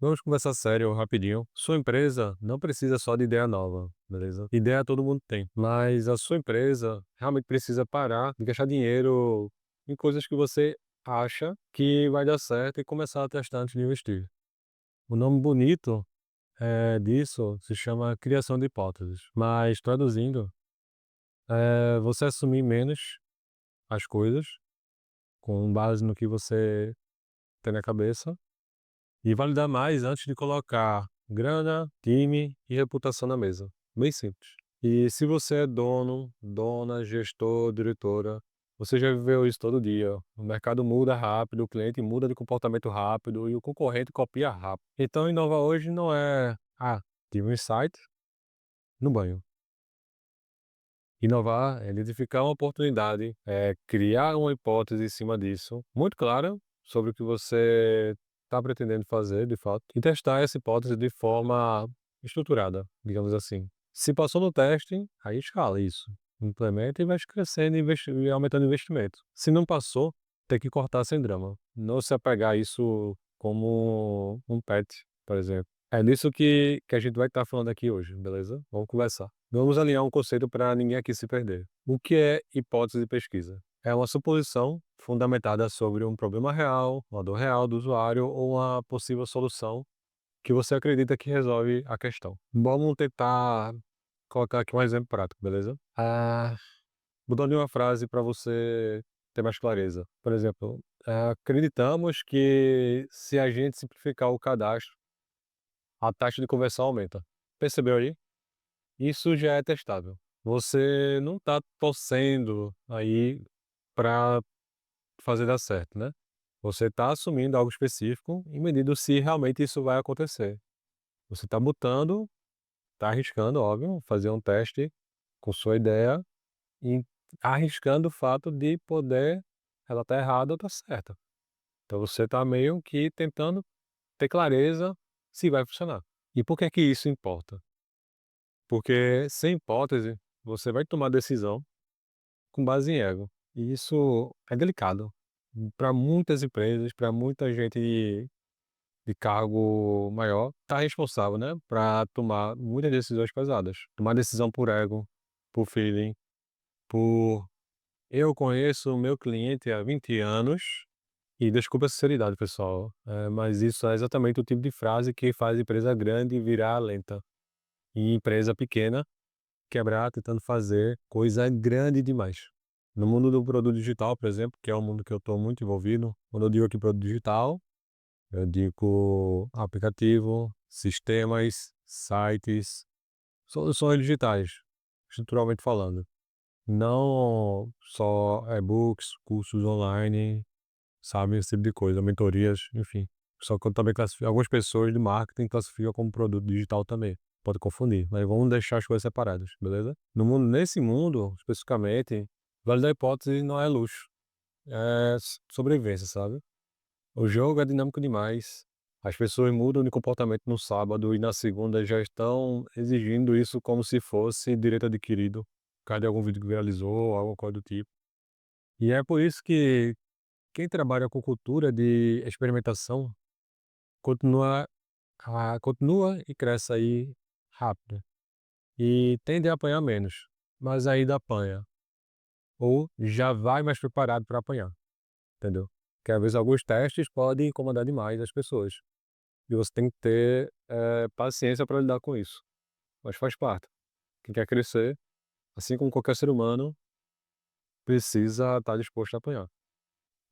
Vamos conversar sério, rapidinho. Sua empresa não precisa só de ideia nova, beleza? Ideia todo mundo tem, mas a sua empresa realmente precisa parar de gastar dinheiro em coisas que você acha que vai dar certo e começar a testar antes de investir. O nome bonito disso se chama criação de hipóteses, mas traduzindo, você assumir menos as coisas com base no que você tem na cabeça e validar mais antes de colocar grana, time e reputação na mesa. Bem simples. E se você é dono, dona, gestor, diretora, você já viveu isso todo dia. O mercado muda rápido, o cliente muda de comportamento rápido e o concorrente copia rápido. Então, inovar hoje não é, tive um insight no banho. Inovar é identificar uma oportunidade, é criar uma hipótese em cima disso, muito clara sobre o que você está pretendendo fazer, de fato, e testar essa hipótese de forma estruturada, digamos assim. Se passou no teste, aí escala isso, implementa e vai crescendo e aumentando o investimento. Se não passou, tem que cortar sem drama. Não se apegar a isso como um pet, por exemplo. É nisso que a gente vai estar falando aqui hoje, beleza? Vamos conversar. Vamos alinhar um conceito para ninguém aqui se perder. O que é hipótese de pesquisa? É uma suposição fundamentada sobre um problema real, uma dor real do usuário ou uma possível solução que você acredita que resolve a questão. Vamos tentar colocar aqui um exemplo prático, beleza? Mudando uma frase para você ter mais clareza. Por exemplo, acreditamos que se a gente simplificar o cadastro, a taxa de conversão aumenta. Percebeu aí? Isso já é testável. Você não está torcendo aí para fazer dar certo, né. Você está assumindo algo específico e medindo se realmente isso vai acontecer. Você está botando, está arriscando, óbvio, fazer um teste com sua ideia e arriscando o fato de poder ela estar errada ou estar certa. Então você está meio que tentando ter clareza se vai funcionar. E por que que isso importa? Porque, sem hipótese, você vai tomar decisão com base em ego. E isso é delicado para muitas empresas, para muita gente de cargo maior, tá responsável, né, para tomar muitas decisões pesadas. Tomar decisão por ego, por feeling, por eu conheço o meu cliente há 20 anos e desculpa a sinceridade, pessoal, mas isso é exatamente o tipo de frase que faz empresa grande virar lenta e empresa pequena quebrar tentando fazer coisa grande demais. No mundo do produto digital, por exemplo, que é um mundo que eu estou muito envolvido, quando eu digo aqui produto digital, eu digo aplicativo, sistemas, sites, soluções digitais, estruturalmente falando. Não só e-books, cursos online, sabe, esse tipo de coisa, mentorias, enfim. Só que eu também classifico, algumas pessoas de marketing classificam como produto digital também. Pode confundir, mas vamos deixar as coisas separadas, beleza? Nesse mundo, especificamente, validar hipótese não é luxo, é sobrevivência, sabe? O jogo é dinâmico demais. As pessoas mudam de comportamento no sábado e na segunda já estão exigindo isso como se fosse direito adquirido. Cadê algum vídeo que viralizou, alguma coisa do tipo. E é por isso que quem trabalha com cultura de experimentação continua continua e cresce aí rápido, e tende a apanhar menos, mas ainda apanha, ou já vai mais preparado para apanhar, entendeu? Porque às vezes alguns testes podem incomodar demais as pessoas, e você tem que ter, paciência para lidar com isso, mas faz parte. Quem quer crescer, assim como qualquer ser humano, precisa estar disposto a apanhar,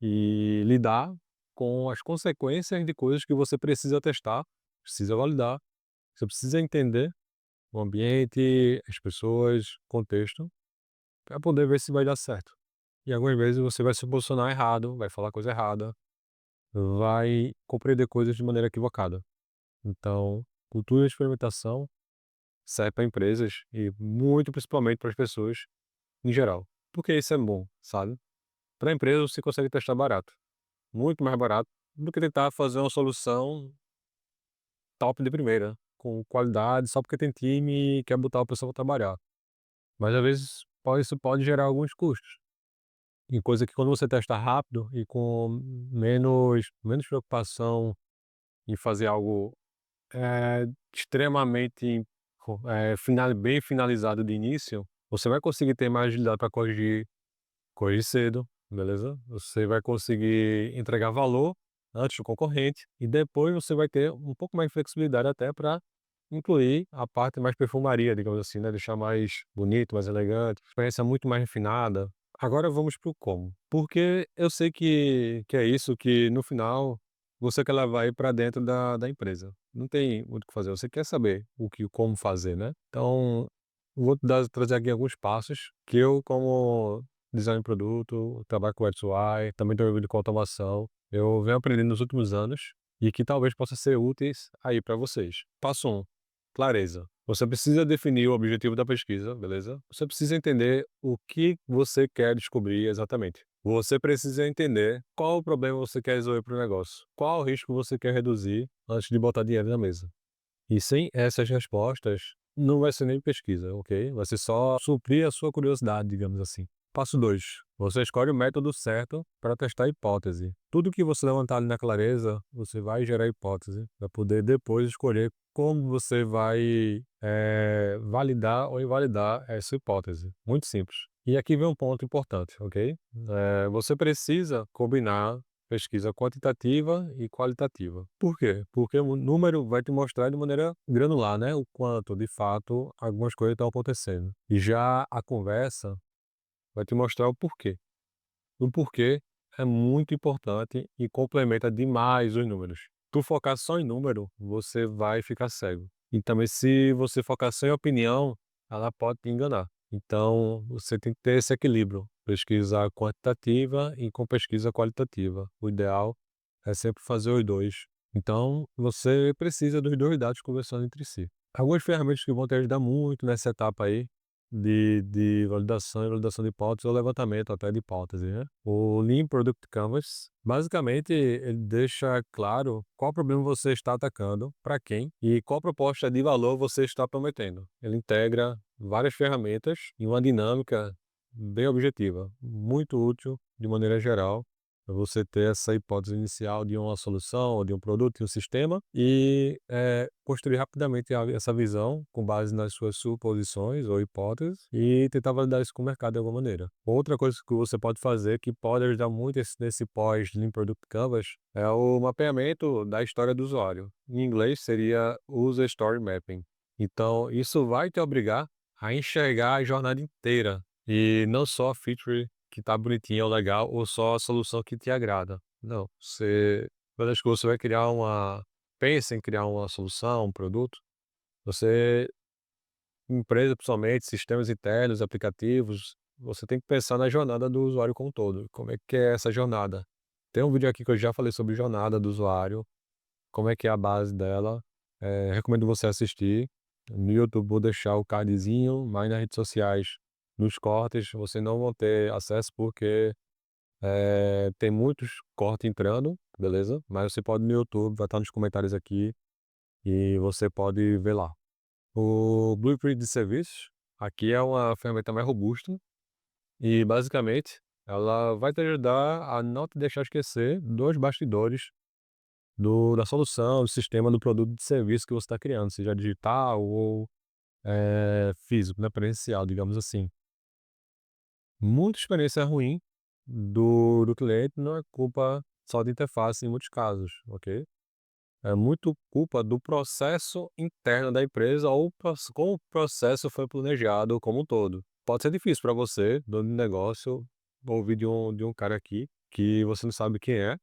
e lidar com as consequências de coisas que você precisa testar, precisa validar, você precisa entender o ambiente, as pessoas, contexto, para poder ver se vai dar certo. E algumas vezes você vai se posicionar errado, vai falar coisa errada, vai compreender coisas de maneira equivocada. Então, cultura de experimentação serve para empresas e muito principalmente para as pessoas em geral. Porque isso é bom, sabe? Para a empresa você consegue testar barato, muito mais barato do que tentar fazer uma solução top de primeira, com qualidade, só porque tem time e quer botar o pessoal para trabalhar. Mas às vezes isso pode gerar alguns custos. E coisa que quando você testa rápido e com menos preocupação em fazer algo extremamente bem finalizado de início, você vai conseguir ter mais agilidade para corrigir cedo, beleza? Você vai conseguir entregar valor antes do concorrente e depois você vai ter um pouco mais de flexibilidade até para incluir a parte mais perfumaria, digamos assim, né, deixar mais bonito, mais elegante, experiência muito mais refinada. Agora vamos para o como. Porque eu sei que é isso que no final você quer levar aí para dentro da empresa. Não tem muito o que fazer, você quer saber como fazer, né. Então, vou trazer aqui alguns passos que eu, como design de produto, trabalho com UX/UI, também estou envolvido com automação, eu venho aprendendo nos últimos anos e que talvez possa ser úteis aí para vocês. Passo um: clareza. Você precisa definir o objetivo da pesquisa, beleza? Você precisa entender o que você quer descobrir exatamente. Você precisa entender qual o problema você quer resolver para o negócio, qual o risco você quer reduzir antes de botar dinheiro na mesa. E sem essas respostas, não vai ser nem pesquisa, ok? Vai ser só suprir a sua curiosidade, digamos assim. Passo 2: você escolhe o método certo para testar a hipótese. Tudo que você levantar ali na clareza, você vai gerar hipótese, para poder depois escolher como você vai validar ou invalidar essa hipótese. Muito simples. E aqui vem um ponto importante, ok? Você precisa combinar pesquisa quantitativa e qualitativa. Por quê? Porque o número vai te mostrar de maneira granular, né, o quanto de fato algumas coisas estão acontecendo. E já a conversa vai te mostrar o porquê. O porquê é muito importante e complementa demais os números. Tu focar só em número, você vai ficar cego. E também, se você focar só em opinião, ela pode te enganar. Então, você tem que ter esse equilíbrio, pesquisa quantitativa e com pesquisa qualitativa. O ideal é sempre fazer os dois. Então, você precisa dos dois dados conversando entre si. Algumas ferramentas que vão te ajudar muito nessa etapa aí de validação e validação de hipóteses ou levantamento até de hipótese, né. O Lean Product Canvas, basicamente, ele deixa claro qual problema você está atacando, para quem e qual proposta de valor você está prometendo. Ele integra várias ferramentas em uma dinâmica bem objetiva, muito útil de maneira geral, para você ter essa hipótese inicial de uma solução ou de um produto e um sistema e, construir rapidamente essa visão com base nas suas suposições ou hipóteses e tentar validar isso com o mercado de alguma maneira. Outra coisa que você pode fazer, que pode ajudar muito nesse pós-Lean Product Canvas, é o mapeamento da história do usuário. Em inglês seria User Story Mapping. Então, isso vai te obrigar a enxergar a jornada inteira e não só a feature que tá bonitinha ou legal, ou só a solução que te agrada. Não, toda vez que você vai criar pensa em criar uma solução, um produto, você, empresa principalmente, sistemas internos, aplicativos, você tem que pensar na jornada do usuário como um todo. Como é que é essa jornada? Tem um vídeo aqui que eu já falei sobre jornada do usuário, como é que é a base dela, recomendo você assistir. No YouTube vou deixar o cardzinho, mas nas redes sociais, nos cortes, você não vão ter acesso porque tem muitos cortes entrando, beleza? Mas você pode no YouTube, vai estar nos comentários aqui e você pode ver lá. O Blueprint de serviços, aqui é uma ferramenta mais robusta e basicamente ela vai te ajudar a não te deixar esquecer dos bastidores da solução, do sistema, do produto de serviço que você está criando, seja digital ou físico, né, presencial, digamos assim. Muita experiência ruim do cliente não é culpa só de interface em muitos casos, ok? É muito culpa do processo interno da empresa ou como o processo foi planejado como um todo. Pode ser difícil para você, dono de negócio, ouvir de um cara aqui que você não sabe quem é,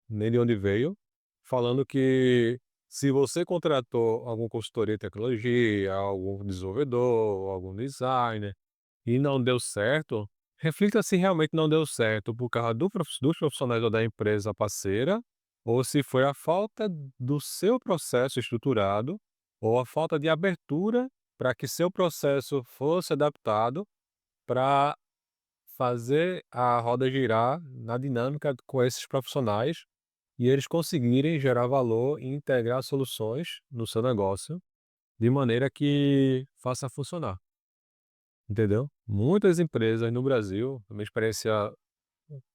nem de onde veio, falando que se você contratou algum consultoria de tecnologia, algum desenvolvedor, algum designer e não deu certo, reflita se realmente não deu certo por causa dos profissionais ou da empresa parceira, ou se foi a falta do seu processo estruturado, ou a falta de abertura para que seu processo fosse adaptado para fazer a roda girar na dinâmica com esses profissionais e eles conseguirem gerar valor e integrar soluções no seu negócio de maneira que faça funcionar. Entendeu? Muitas empresas no Brasil, a minha experiência,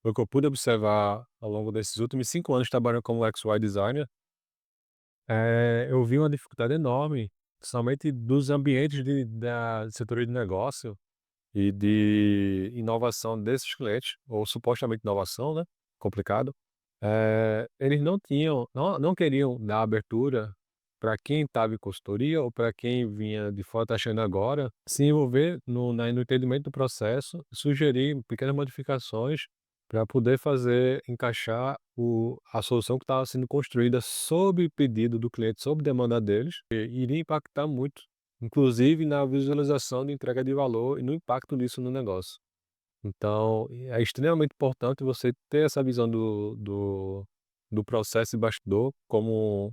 o que eu pude observar ao longo desses últimos 5 anos trabalhando como UX/UI designer, eu vi uma dificuldade enorme, somente dos ambientes da setoria de negócio e de inovação desses clientes, ou supostamente inovação, né, complicado. Eles não queriam dar abertura para quem estava em consultoria ou para quem vinha de fora, tá chegando agora, se envolver no entendimento do processo, sugerir pequenas modificações para poder fazer encaixar a solução que estava sendo construída sob pedido do cliente, sob demanda deles, e iria impactar muito, inclusive na visualização de entrega de valor e no impacto disso no negócio. Então, é extremamente importante você ter essa visão do processo de bastidor como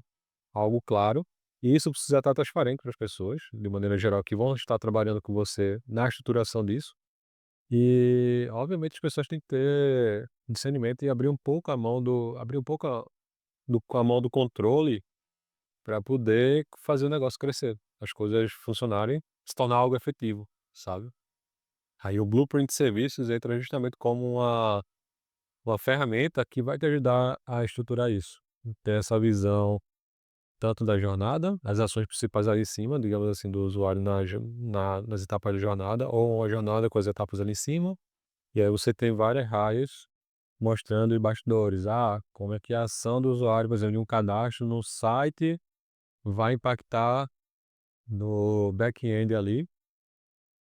algo claro, e isso precisa estar transparente para as pessoas, de maneira geral, que vão estar trabalhando com você na estruturação disso. E, obviamente, as pessoas têm que ter discernimento e abrir um pouco a mão do controle para poder fazer o negócio crescer, as coisas funcionarem, se tornar algo efetivo, sabe? Aí o Blueprint de Serviços entra justamente como uma ferramenta que vai te ajudar a estruturar isso. Ter essa visão tanto da jornada, as ações principais ali em cima, digamos assim, do usuário nas etapas da jornada, ou uma jornada com as etapas ali em cima, e aí você tem várias raias mostrando os bastidores. Como é que a ação do usuário, por exemplo, de um cadastro no site vai impactar no back-end ali,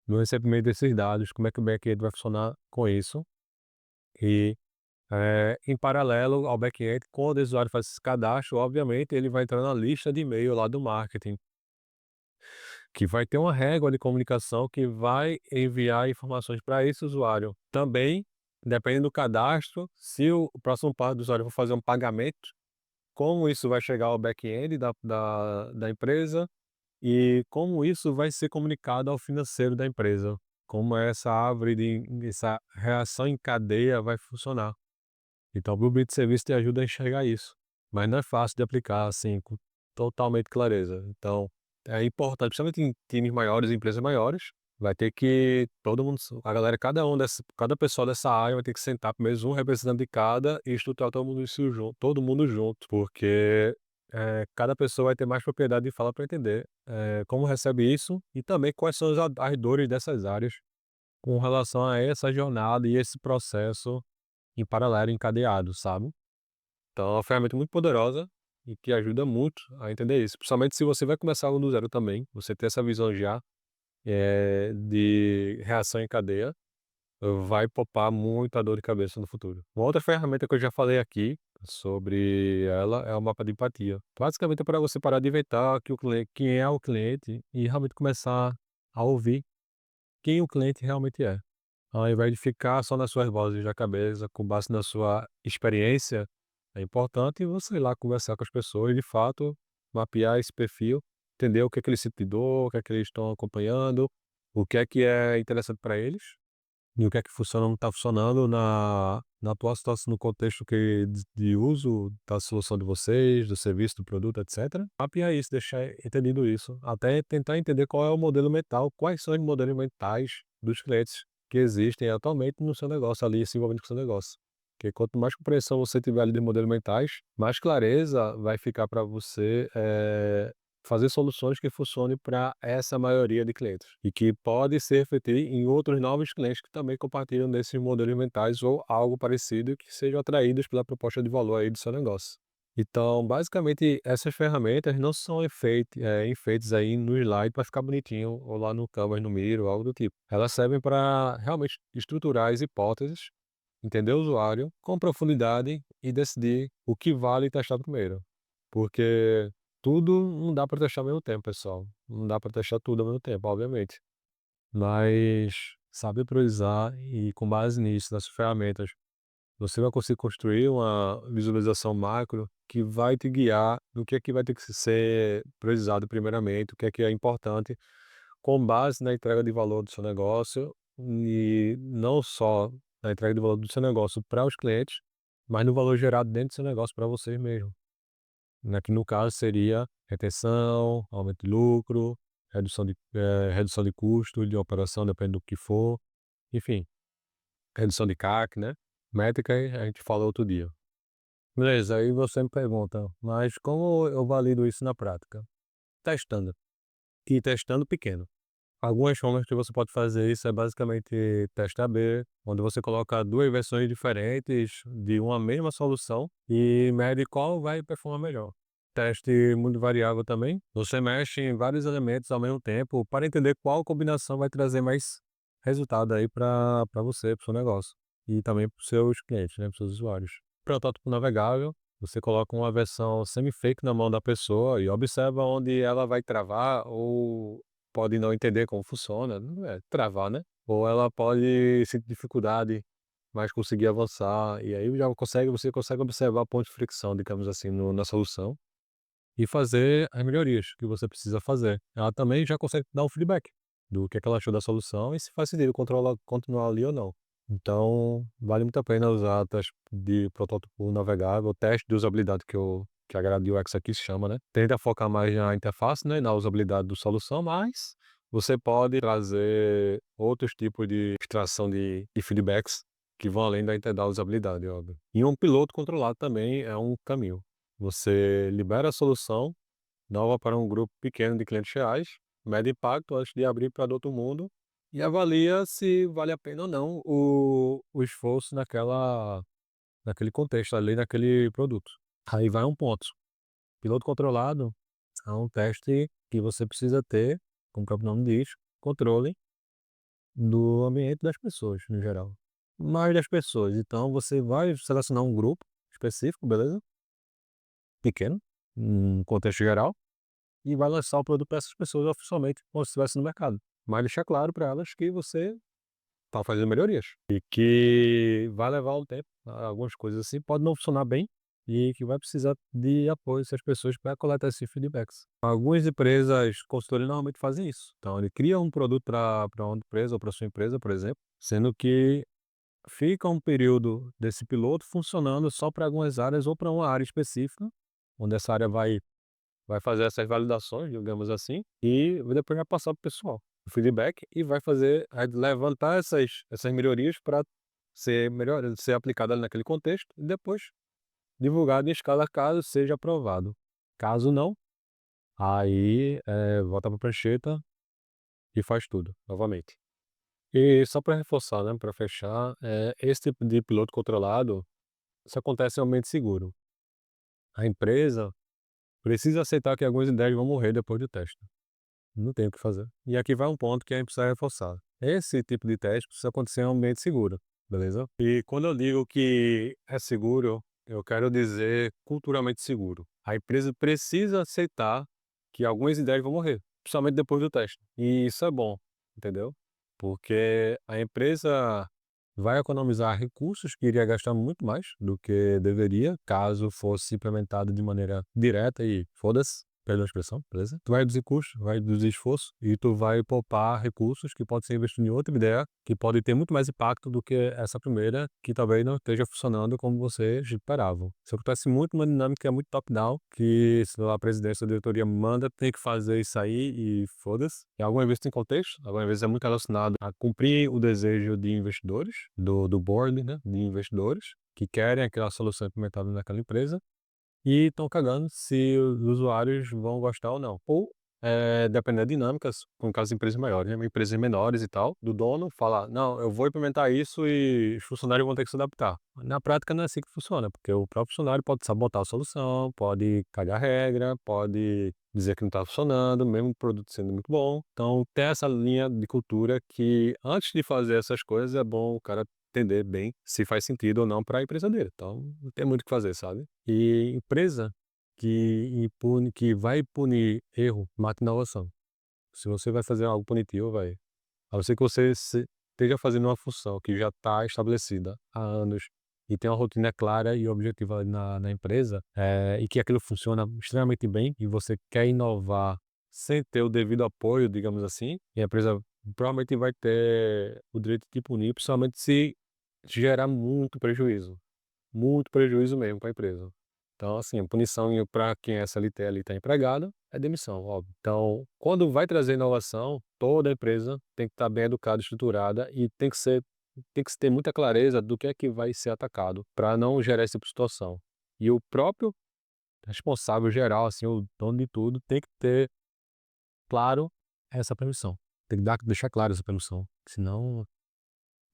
no recebimento desses dados, como é que o back-end vai funcionar com isso. E em paralelo ao back-end, quando o usuário faz esse cadastro, obviamente ele vai entrar na lista de e-mail lá do marketing, que vai ter uma régua de comunicação que vai enviar informações para esse usuário. Também, dependendo do cadastro, se o próximo passo do usuário for fazer um pagamento, como isso vai chegar ao back-end da empresa e como isso vai ser comunicado ao financeiro da empresa. Como essa reação em cadeia vai funcionar. Então, o Blueprint de Serviço te ajuda a enxergar isso, mas não é fácil de aplicar, assim, com totalmente clareza. Então, é importante, principalmente em times maiores, empresas maiores, vai ter que todo mundo a galera, cada pessoa dessa área vai ter que sentar pelo menos um representante de cada e estruturar todo mundo junto, porque, cada pessoa vai ter mais propriedade de fala para entender, como recebe isso e também quais são as dores dessas áreas com relação a essa jornada e esse processo em paralelo, encadeado, sabe. Então é uma ferramenta muito poderosa e que ajuda muito a entender isso, principalmente se você vai começar algo do zero também, você ter essa visão já, de reação em cadeia, vai poupar muita dor de cabeça no futuro. Uma outra ferramenta que eu já falei aqui sobre ela é o mapa de empatia. Basicamente é para você parar de inventar quem é o cliente e realmente começar a ouvir quem o cliente realmente é. Ao invés de ficar só nas suas vozes da cabeça, com base na sua experiência, é importante você ir lá conversar com as pessoas e, de fato, mapear esse perfil, entender o que é que eles sentem de dor, o que é que eles estão acompanhando, o que é interessante para eles e o que é que funciona ou não está funcionando na atual situação, no contexto de uso da solução de vocês, do serviço, do produto, etc. Mapear isso, deixar entendido isso, até tentar entender qual é o modelo mental, quais são os modelos mentais dos clientes que existem atualmente no seu negócio, ali se envolvendo com o seu negócio. Porque quanto mais compreensão você tiver ali de modelos mentais, mais clareza vai ficar para você, fazer soluções que funcionem para essa maioria de clientes e que pode se refletir em outros novos clientes que também compartilham desses modelos mentais ou algo parecido e que sejam atraídos pela proposta de valor aí do seu negócio. Então, basicamente, essas ferramentas não são enfeites aí no slide para ficar bonitinho ou lá no Canvas, no Miro, algo do tipo. Elas servem para realmente estruturar as hipóteses, entender o usuário com profundidade e decidir o que vale testar primeiro. Porque tudo não dá para testar ao mesmo tempo, pessoal. Não dá para testar tudo ao mesmo tempo, obviamente. Mas saber priorizar e com base nisso, nessas ferramentas, você vai conseguir construir uma visualização macro que vai te guiar no que é que vai ter que ser priorizado primeiramente, o que é importante, com base na entrega de valor do seu negócio e não só na entrega de valor do seu negócio para os clientes, mas no valor gerado dentro do seu negócio para vocês mesmo, né, que no caso seria retenção, aumento de lucro, redução de custo de operação, depende do que for, enfim, redução de CAC, né, métrica a gente fala outro dia. Beleza, aí você me pergunta: "Mas como eu valido isso na prática?". Testando, e testando pequeno. Algumas formas que você pode fazer isso é basicamente teste A/B, onde você coloca 2 versões diferentes de uma mesma solução e mede qual vai performar melhor. Teste muito variável também, você mexe em vários elementos ao mesmo tempo para entender qual combinação vai trazer mais resultado aí para você, para o seu negócio e também para os seus clientes, né, para os seus usuários. Protótipo navegável, você coloca uma versão semi-fake na mão da pessoa e observa onde ela vai travar ou pode não entender como funciona, não é travar, né, ou ela pode sentir dificuldade, mas conseguir avançar, e aí você consegue observar pontos de fricção, digamos assim, no na solução, e fazer as melhorias que você precisa fazer. Ela também já consegue dar um feedback do que ela achou da solução e se faz sentido continuar ali ou não. Então, vale muito a pena usar teste de protótipo navegável, teste de usabilidade que a galera UX aqui chama, né. Tenta focar mais na interface, né, na usabilidade do solução, mas você pode trazer outros tipos de extração de feedbacks que vão além da usabilidade, óbvio. E um piloto controlado também é um caminho. Você libera a solução nova para um grupo pequeno de clientes reais, mede impacto antes de abrir para todo mundo e avalia se vale a pena ou não o esforço naquele contexto ali, naquele produto. Aí vai um ponto. Piloto controlado é um teste que você precisa ter, como o próprio nome diz, controle do ambiente das pessoas, no geral. Mais das pessoas. Então você vai selecionar um grupo específico, beleza? Pequeno, um contexto geral, e vai lançar o produto para essas pessoas oficialmente, como se estivesse no mercado. Mas deixar claro para elas que você está fazendo melhorias e que vai levar um tempo, algumas coisas assim, pode não funcionar bem e que vai precisar de apoio dessas pessoas para coletar esses feedbacks. Algumas empresas, consultoria normalmente fazem isso. Então, ele cria um produto para uma empresa ou para sua empresa, por exemplo, sendo que fica um período desse piloto funcionando só para algumas áreas ou para uma área específica, onde essa área vai fazer essas validações, digamos assim, e depois vai passar para o pessoal o feedback e vai levantar essas melhorias para ser aplicada ali naquele contexto e depois divulgado em escala caso seja aprovado. Caso não, aí, volta para a prancheta e faz tudo novamente. E só para reforçar, né, para fechar, esse tipo de piloto controlado, isso acontece em ambiente seguro. A empresa precisa aceitar que algumas ideias vão morrer depois do teste. Não tem o que fazer. E aqui vai um ponto que a gente precisa reforçar. Esse tipo de teste precisa acontecer em um ambiente seguro, beleza? E quando eu digo que é seguro, eu quero dizer culturalmente seguro. A empresa precisa aceitar que algumas ideias vão morrer, principalmente depois do teste. E isso é bom, entendeu? Porque a empresa vai economizar recursos que iria gastar muito mais do que deveria, caso fosse implementado de maneira direta e foda-se, perdão a expressão, beleza? Tu vai reduzir custos, vai reduzir esforço e tu vai poupar recursos que pode ser investido em outra ideia, que pode ter muito mais impacto do que essa primeira, que talvez não esteja funcionando como vocês esperavam. Isso acontece muito numa dinâmica que é muito top-down, que se a presidência da diretoria manda, tem que fazer isso aí e foda-se. E algumas vezes tem contexto, algumas vezes é muito relacionado a cumprir o desejo de investidores, do board, né, de investidores, que querem aquela solução implementada naquela empresa, e estão cagando se os usuários vão gostar ou não. Ou, dependendo da dinâmicas, com caso de empresas maiores, né, empresas menores e tal, do dono falar: "Não, eu vou implementar isso e os funcionários vão ter que se adaptar". Na prática não é assim que funciona, porque o próprio funcionário pode sabotar a solução, pode cagar regra, pode dizer que não está funcionando, mesmo o produto sendo muito bom. Então tem essa linha de cultura que antes de fazer essas coisas é bom o cara entender bem se faz sentido ou não para a empresa dele. Então não tem muito o que fazer, sabe? E empresa que vai punir erro, mata inovação. Se você vai fazer algo punitivo, vai a não ser que você esteja fazendo uma função que já está estabelecida há anos e tem uma rotina clara e objetiva na empresa, e que aquilo funciona extremamente bem e você quer inovar sem ter o devido apoio, digamos assim, e a empresa provavelmente vai ter o direito de te punir, principalmente se gerar muito prejuízo mesmo para a empresa. Então, assim, a punição para quem é CLT ali está empregado é demissão, óbvio. Então, quando vai trazer inovação, toda empresa tem que estar bem educada, estruturada e tem que se ter muita clareza do que é que vai ser atacado para não gerar esse tipo de situação. E o próprio responsável geral, assim, o dono de tudo, tem que ter claro essa permissão. Tem que deixar claro essa permissão, senão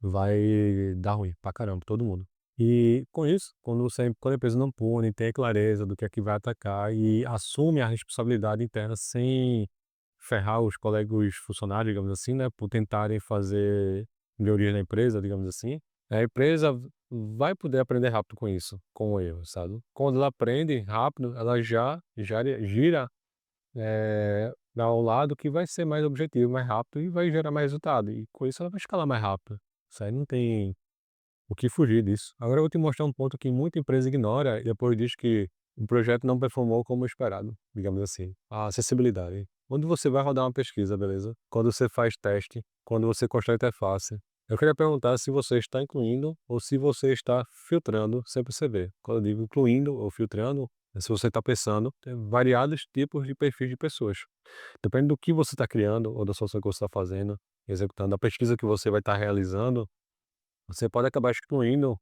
vai dar ruim pra caramba, pra todo mundo. E com isso, quando a empresa não pune, tem clareza do que é que vai atacar e assume a responsabilidade interna sem ferrar os colegas, os funcionários, digamos assim, né, por tentarem fazer melhorias na empresa, digamos assim, a empresa vai poder aprender rápido com isso, com o erro, sabe. Quando ela aprende rápido, ela já gira, pra um lado que vai ser mais objetivo, mais rápido e vai gerar mais resultado, e com isso ela vai escalar mais rápido. Isso aí não tem o que fugir disso. Agora eu vou te mostrar um ponto que muita empresa ignora e depois diz que o projeto não performou como esperado, digamos assim. A acessibilidade. Quando você vai rodar uma pesquisa, beleza? Quando você faz teste, quando você constrói interface. Eu queria perguntar se você está incluindo ou se você está filtrando sem perceber. Quando eu digo incluindo ou filtrando, é se você está pensando em variados tipos de perfis de pessoas. Depende do que você está criando ou da solução que você está fazendo, executando, da pesquisa que você vai estar realizando, você pode acabar excluindo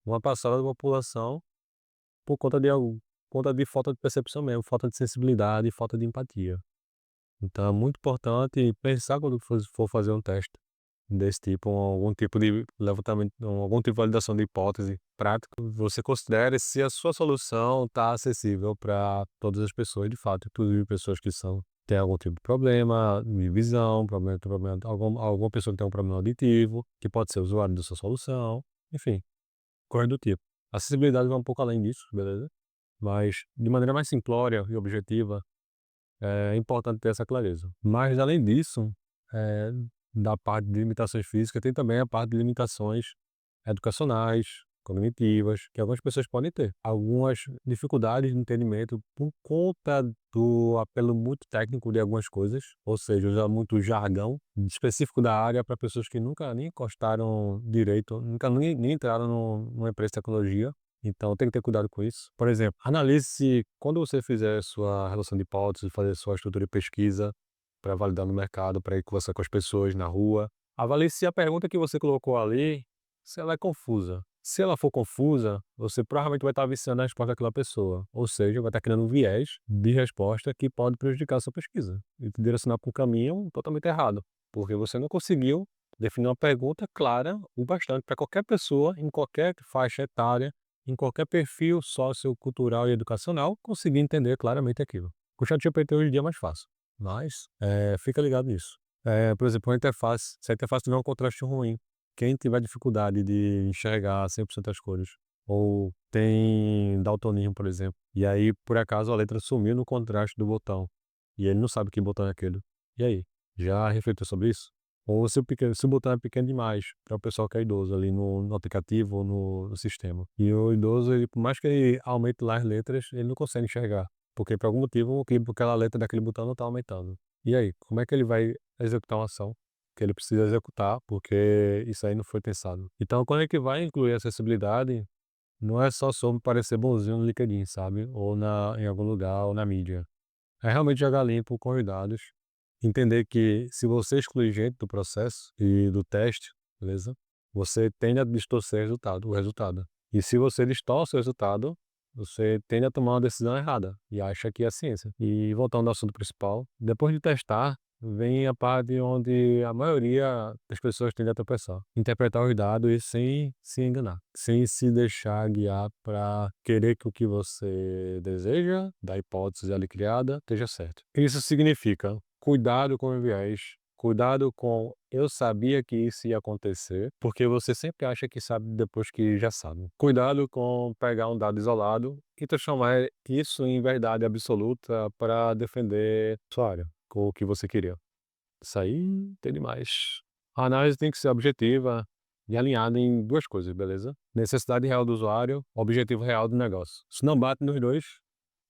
uma parcela da população por conta de falta de percepção mesmo, falta de sensibilidade, falta de empatia. Então é muito importante pensar quando for fazer um teste desse tipo, algum tipo de levantamento, algum tipo de validação de hipótese prática, você considere se a sua solução está acessível para todas as pessoas de fato, inclusive pessoas que têm algum tipo de problema de visão, alguma pessoa que tem um problema auditivo, que pode ser usuário da sua solução, enfim, coisa do tipo. A acessibilidade vai um pouco além disso, beleza? Mas de maneira mais simplória e objetiva, é importante ter essa clareza. Mas além disso, eh, da parte de limitações físicas, tem também a parte de limitações educacionais, cognitivas, que algumas pessoas podem ter. Algumas dificuldades de entendimento por conta do apelo muito técnico de algumas coisas, ou seja, usar muito jargão específico da área para pessoas que nunca nem encostaram direito, nunca nem entraram numa empresa de tecnologia. Então tem que ter cuidado com isso. Por exemplo, analise se quando você fizer sua relação de hipóteses, fazer sua estrutura de pesquisa para validar no mercado, para ir conversar com as pessoas na rua, avalie se a pergunta que você colocou ali, se ela é confusa. Se ela for confusa, você provavelmente vai estar viciando a resposta daquela pessoa. Ou seja, vai estar criando um viés de resposta que pode prejudicar a sua pesquisa e te direcionar para um caminho totalmente errado, porque você não conseguiu definir uma pergunta clara o bastante para qualquer pessoa, em qualquer faixa etária, em qualquer perfil sociocultural e educacional, conseguir entender claramente aquilo. Com o ChatGPT hoje em dia é mais fácil, mas fica ligado nisso. Por exemplo, se a interface tiver um contraste ruim, quem tiver dificuldade de enxergar 100% as cores, ou tem daltonismo, por exemplo, e aí por acaso a letra sumiu no contraste do botão, e ele não sabe que botão é aquele. E aí? Já refletiu sobre isso? Ou se o botão é pequeno demais para o pessoal que é idoso ali no aplicativo ou no sistema. E o idoso, ele, por mais que ele aumente lá as letras, ele não consegue enxergar, porque por algum motivo aquela letra daquele botão não está aumentando. E aí, como é que ele vai executar uma ação que ele precisa executar, porque isso aí não foi pensado? Então, quando é que vai incluir acessibilidade, não é só sobre parecer bonzinho no LinkedIn, sabe? Ou em algum lugar, ou na mídia. É realmente jogar limpo com os dados, entender que se você excluir gente do processo e do teste, beleza? Você tende a distorcer o resultado. E se você distorce o resultado, você tende a tomar uma decisão errada e acha que é ciência. E voltando ao assunto principal, depois de testar, vem a parte onde a maioria das pessoas tende a tropeçar. Interpretar os dados e sem se enganar, sem se deixar guiar para querer que o que você deseja, da hipótese ali criada, esteja certo. Isso significa cuidado com o viés, cuidado com eu sabia que isso ia acontecer, porque você sempre acha que sabe depois que já sabe. Cuidado com pegar um dado isolado e transformar isso em verdade absoluta para defender sua área, com o que você queria. Isso aí tem demais. A análise tem que ser objetiva e alinhada em duas coisas, beleza? Necessidade real do usuário, objetivo real do negócio. Se não bate nos dois,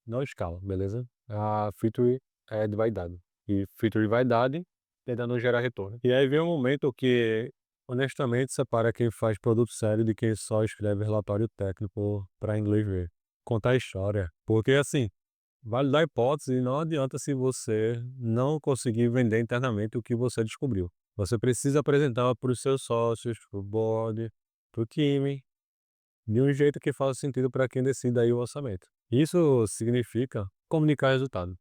não escala, beleza? A feature é de vaidade. E feature de vaidade tenta não gerar retorno. E aí vem um momento que, honestamente, separa quem faz produto sério de quem só escreve relatório técnico para inglês ver. Contar história. Porque, assim, validar hipótese não adianta se você não conseguir vender internamente o que você descobriu. Você precisa apresentar para os seus sócios, para o board, para o time, de um jeito que faça sentido para quem decida aí o orçamento. Isso significa comunicar resultado,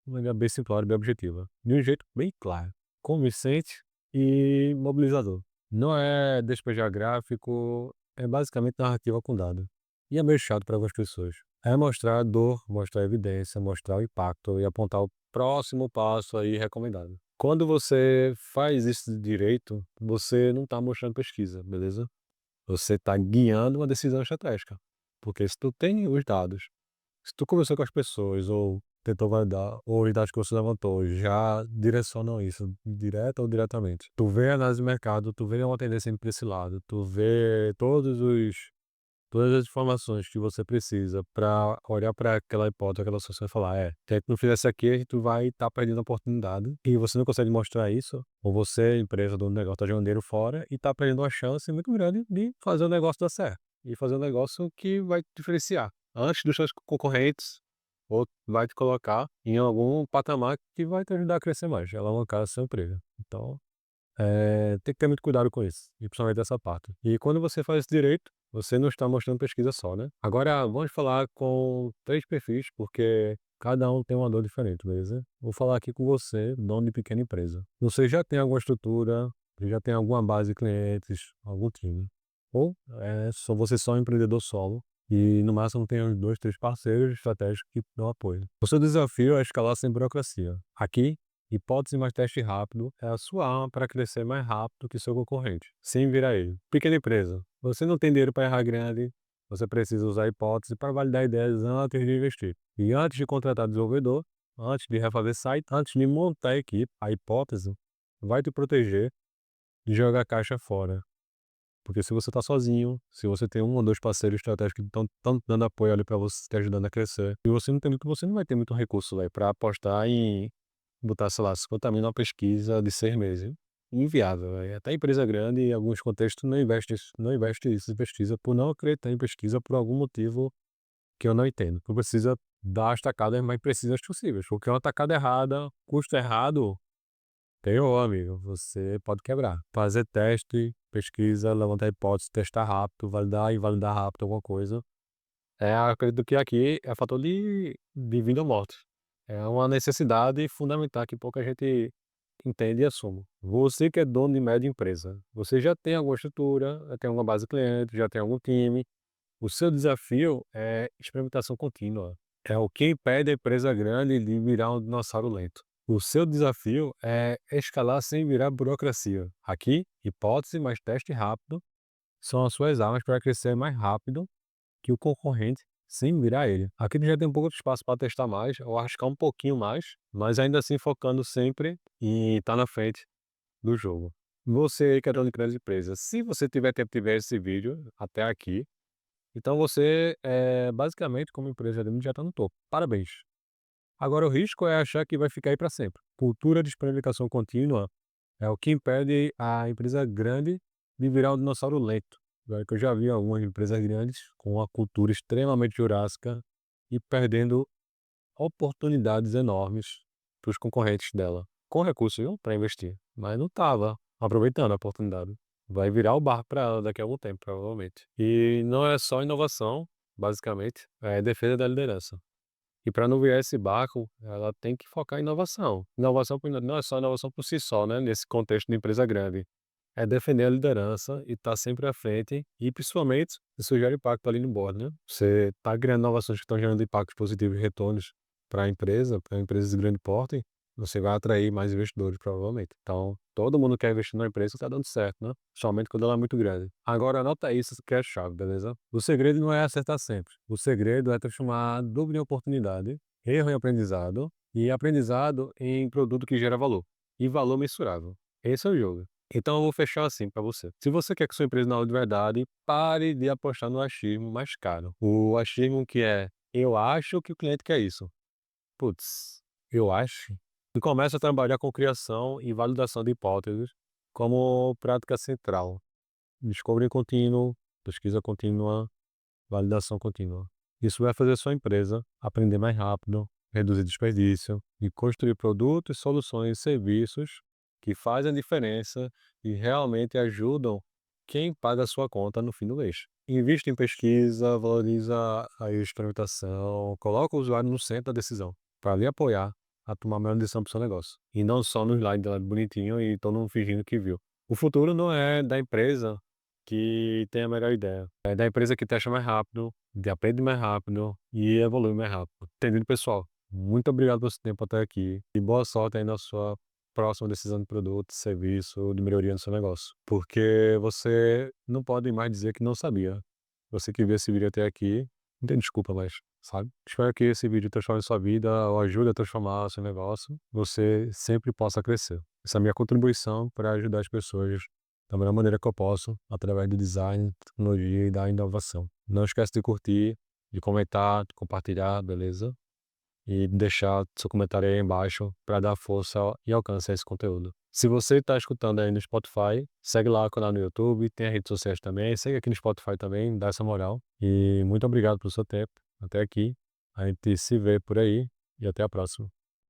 de maneira bem simplória e bem objetiva, de um jeito bem claro, convincente e mobilizador. Não é despejar gráfico, é basicamente narrativa com dado. E é meio chato para algumas pessoas. É mostrar a dor, mostrar a evidência, mostrar o impacto e apontar o próximo passo aí recomendado. Quando você faz isso direito, você não está mostrando pesquisa, beleza? Você está guiando uma decisão estratégica. Porque se tu tem os dados, se tu conversou com as pessoas ou tentou validar, ou os dados que você levantou já direcionam isso, direta ou diretamente. Tu vê a análise de mercado, tu vê uma tendência indo para esse lado, tu vê todas as informações que você precisa para olhar para aquela hipótese, aquela situação e falar, se a gente não fizesse aqui, a gente vai estar perdendo a oportunidade. E você não consegue mostrar isso, ou você, empresa, dono do negócio, está jogando dinheiro fora e está perdendo uma chance muito grande de fazer o negócio dar certo. E fazer um negócio que vai te diferenciar antes dos seus concorrentes, ou vai te colocar em algum patamar que vai te ajudar a crescer mais, alavancar seu emprego. Então, tem que ter muito cuidado com isso, e principalmente dessa parte. E quando você faz isso direito, você não está mostrando pesquisa só, né. Agora vamos falar com 3 perfis, porque cada um tem uma dor diferente, beleza? Vou falar aqui com você, dono de pequena empresa. Você já tem alguma estrutura, já tem alguma base de clientes, algum time, ou você só um empreendedor solo e no máximo tem uns 2, 3 parceiros estratégicos que dão apoio. O seu desafio é escalar sem burocracia. Aqui hipótese mais teste rápido é a sua arma para crescer mais rápido que seu concorrente, sem virar ele. Pequena empresa. Você não tem dinheiro para errar grande, você precisa usar hipótese para validar ideias antes de investir. E antes de contratar desenvolvedor, antes de refazer site, antes de montar a equipe, a hipótese vai te proteger de jogar caixa fora. Porque se você está sozinho, se você tem um ou dois parceiros estratégicos que estão dando apoio ali para você, te ajudando a crescer, e você não tem muito, você não vai ter muito recurso para apostar em botar, sei lá, 50 mil numa pesquisa de 6 meses. Inviável, véi. Até empresa grande, em alguns contextos, não investe isso em pesquisa por não acreditar em pesquisa por algum motivo que eu não entendo. Tu precisa dar as tacadas mais precisas possíveis, porque uma tacada errada, custo errado, ferrou, amigo, você pode quebrar. Fazer teste, pesquisa, levantar hipótese, testar rápido, validar e validar rápido alguma coisa. Acredito que aqui é fator de vida ou morte. É uma necessidade fundamental que pouca gente entende e assume. Você que é dono de média empresa, você já tem alguma estrutura, já tem alguma base de cliente, já tem algum time. O seu desafio é experimentação contínua. É o que impede a empresa grande de virar um dinossauro lento. O seu desafio é escalar sem virar burocracia. Aqui, hipótese mais teste rápido são as suas armas para crescer mais rápido que o concorrente sem virar ele. Aqui tu já tem um pouco de espaço para testar mais, ou arriscar um pouquinho mais, mas ainda assim focando sempre em estar na frente do jogo. Você aí que é dono de grandes empresas, se você tiver tempo de ver esse vídeo até aqui, então você, basicamente, como empresa já está no topo. Parabéns. Agora o risco é achar que vai ficar aí para sempre. Cultura de experimentação contínua é o que impede a empresa grande de virar um dinossauro lento. Agora que eu já vi algumas empresas grandes com uma cultura extremamente jurássica e perdendo oportunidades enormes para os concorrentes dela, com recursos, viu, para investir, mas não estava aproveitando a oportunidade. Vai virar o barco para ela daqui a algum tempo, provavelmente. E não é só inovação, basicamente, é defesa da liderança. E para não virar esse barco, ela tem que focar em inovação. Inovação não é só inovação por si só, né, nesse contexto de empresa grande. É defender a liderança e estar sempre à frente e, principalmente, isso gera impacto ali no board, né. Você está criando inovações que estão gerando impactos positivos e retornos para a empresa, para empresas de grande porte, você vai atrair mais investidores, provavelmente. Então, todo mundo quer investir numa empresa que está dando certo, né, somente quando ela é muito grande. Agora anota isso que é a chave, beleza? O segredo não é acertar sempre. O segredo é transformar dúvida em oportunidade, erro em aprendizado e aprendizado em produto que gera valor. E valor mensurável. Esse é o jogo. Então eu vou fechar assim para você. Se você quer que sua empresa não de verdade, pare de apostar no achismo mais caro. O achismo que é, eu acho que o cliente quer isso. Putz, eu acho. E começa a trabalhar com criação e validação de hipóteses como prática central. Discovery contínuo, pesquisa contínua, validação contínua. Isso vai fazer sua empresa aprender mais rápido, reduzir desperdício e construir produtos, soluções e serviços que fazem a diferença e realmente ajudam quem paga a sua conta no fim do mês. Invista em pesquisa, valoriza a experimentação, coloca o usuário no centro da decisão, para lhe apoiar a tomar a melhor decisão para o seu negócio. E não só no slide lá bonitinho e todo mundo fingindo que viu. O futuro não é da empresa que tem a melhor ideia, é da empresa que testa mais rápido, que aprende mais rápido e evolui mais rápido. Entendido, pessoal? Muito obrigado pelo seu tempo até aqui e boa sorte aí na sua próxima decisão de produto, serviço, de melhoria no seu negócio. Porque você não pode mais dizer que não sabia. Você que viu esse vídeo até aqui, não tem desculpa mais, sabe? Espero que esse vídeo transforme sua vida ou ajude a transformar seu negócio. Você sempre possa crescer. Essa é a minha contribuição para ajudar as pessoas da melhor maneira que eu posso, através do design, tecnologia e da inovação. Não esquece de curtir, de comentar, de compartilhar, beleza? E deixar seu comentário aí embaixo para dar força e alcance a esse conteúdo. Se você está escutando aí no Spotify, segue lá o canal no YouTube, tem as redes sociais também, segue aqui no Spotify também, dá essa moral. E muito obrigado pelo seu tempo. Até aqui. A gente se vê por aí e até a próxima.